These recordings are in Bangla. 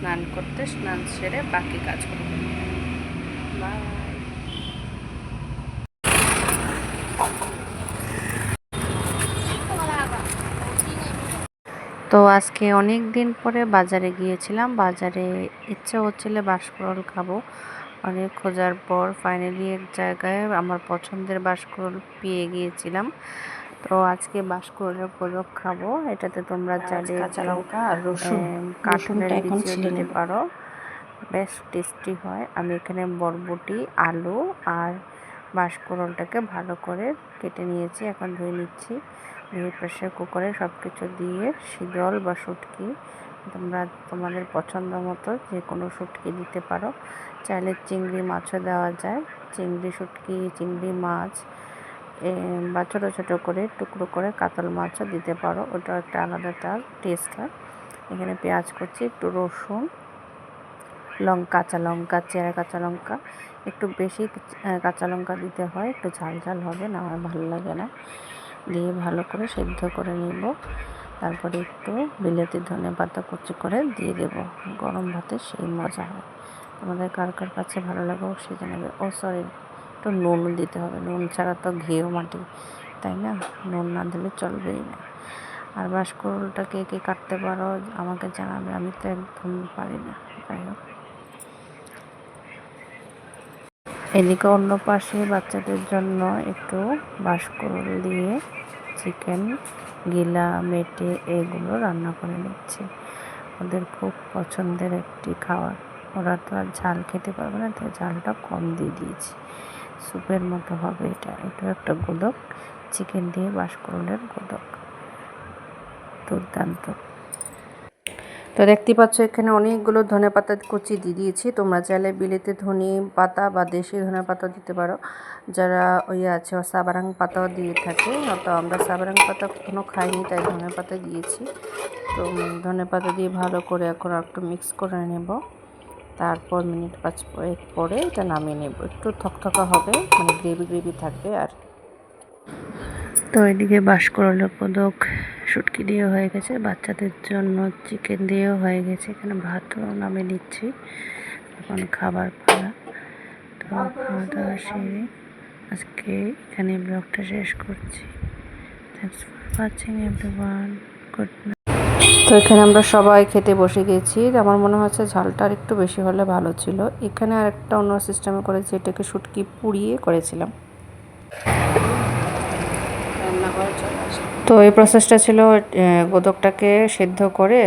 স্নান করতে, স্নান সেরে বাকি কাজ করব। বাই। তো আজকে অনেক দিন পরে বাজারে গিয়েছিলাম। বাজারে ইচ্ছে হচ্ছিল বাঁশকুড়ুল খাবো। অনেক খোঁজার পর ফাইনালি এক জায়গায় আমার পছন্দের বাঁশকুড়ুল পেয়ে গিয়েছিলাম। তো আজকে বাঁশকুড়ুলের মোদক খাবো। এটাতে তোমরা চাইলে কাঁচা লঙ্কা আর রসুন, কাঁঠালের এখন বিচিও ছিলে দিতে নেব। পারো, বেশ টেস্টি হয়। আমি এখানে বরবটি, আলু আর বাঁশকুড়ুলটাকে ভালো করে কেটে নিয়েছি, এখন ধুয়ে নিচ্ছি। ধুয়ে প্রেসার কুকারে সব কিছু দিয়ে শিদল বা শুটকি, তোমরা তোমাদের পছন্দ মতো যে কোনো শুটকি দিতে পারো। চাইলে চিংড়ি মাছও দেওয়া যায়, চিংড়ি শুটকি, চিংড়ি মাছ বা ছোটো ছোটো করে টুকরো করে কাতল মাছও দিতে পারো, ওটা একটা আলাদা টেস্ট হয়। এখানে পেঁয়াজ কুচি, একটু রসুন, কাঁচা লঙ্কা, চেরা কাঁচা লঙ্কা, একটু বেশি কাঁচা লঙ্কা দিতে হয়, একটু ঝাল ঝাল হবে, না হয় ভালো লাগে না। দিয়ে ভালো করে সেদ্ধ করে নেব। তারপরে একটু বিলেতি ধনেপাতা কুচি করে দিয়ে দেব। গরম ভাতে সেই মজা হয়। আমাদের কার কার কাছে ভালো লাগে সে জানাবে। সরি, একটু নুন দিতে হবে, নুন ছাড়া তো ঘেও মাটি, তাই না? নুন না দিলে চলবেই না। আর বাঁশকুড়ুলটা কে কে কাটতে পারো আমাকে জানাবে, আমি তো একদম পারি না। যাই হোক, এদিকে অন্য পাশে বাচ্চাদের জন্য একটু বাঁশকুড়ুল দিয়ে চিকেন, গিলা, মেটে এগুলো রান্না করে নিচ্ছি। ওদের খুব পছন্দের একটি খাবার। ওরা তো আর ঝাল খেতে পারবে না, তাই ঝালটা কম দিয়ে দিয়েছি। স্যুপের মতো হবে এটা। এটা একটা গোদক, চিকেন দিয়ে বাঁশকুড়ুলের গোদক, দুর্দান্ত। তো দেখতে পাচ্ছ এখানে অনেকগুলো ধনেপাতা কুচি দিয়ে দিয়েছি। তোমরা চাইলে বিলেতি ধনে পাতা বা দেশি ধনে পাতা দিতে পারো। যারা আছে সাবারাং পাতাও দিয়ে থাকে, তো আমরা সাবারাং পাতা কখনো খাইনি, তাই ধনে পাতা দিয়েছি। তো ধনে পাতা দিয়ে ভালো করে এখন একটু মিক্স করে নেব। তারপর মিনিট 5 পরে এটা নামিয়ে নেব। একটু থকথকা হবে, মানে গ্রেভি গ্রেভি থাকবে। আর তো এদিকে বাঁশকুড়ুলের মোদক শুটকি দিয়ে হয়ে গেছে, বাচ্চাদের জন্য চিকেন দিয়েও হয়ে গেছে। এখানে ভাতও নামিয়ে নিচ্ছি, এখন খাবার পালা। তো খাওয়া দাওয়া সেরে আজকে এখানে ব্লগটা শেষ করছি। Thanks for watching everyone, good night. তো এখানে আমরা সবাই খেতে বসে গেছি। আমার মনে হচ্ছে ঝালটা আর একটু বেশি হলে ভালো ছিল। এখানে আর একটা অন্য সিস্টেমে করেছি, এটাকে শুটকি পুড়িয়ে করেছিলাম। তো এই প্রসেসটা ছিল গোদকটাকে সেদ্ধ করে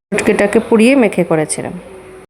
শুটকিটাকে পুড়িয়ে মেখে করেছিলাম।